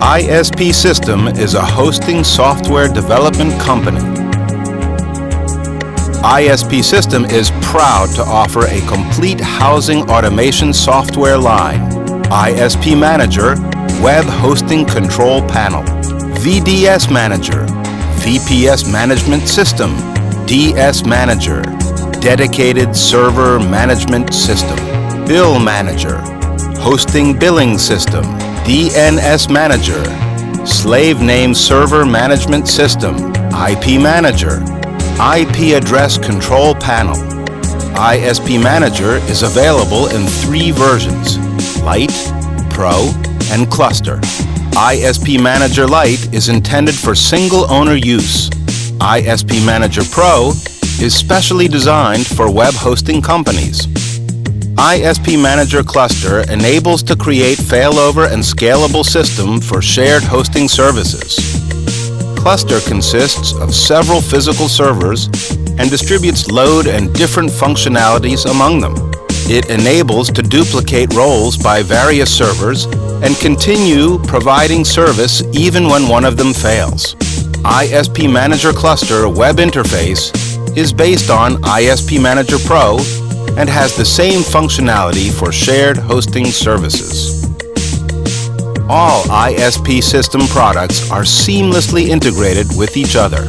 ISP System is a hosting software development company. ISP System is proud to offer a complete housing automation software line. ISP Manager, Web Hosting Control Panel, VDS Manager, VPS Management System, DS Manager, Dedicated Server Management System, Bill Manager, Hosting Billing System, DNS Manager, Slave Name Server Management System, IP Manager, IP Address Control Panel. ISP Manager is available in 3 versions: Lite, Pro, and Cluster. ISP Manager Lite is intended for single-owner use. ISP Manager Pro is specially designed for web hosting companies. ISP Manager Cluster enables to create failover and scalable system for shared hosting services. Cluster consists of several physical servers and distributes load and different functionalities among them. It enables to duplicate roles by various servers and continue providing service even when one of them fails. ISP Manager Cluster web interface is based on ISP Manager Pro and has the same functionality for shared hosting services. All ISP System products are seamlessly integrated with each other.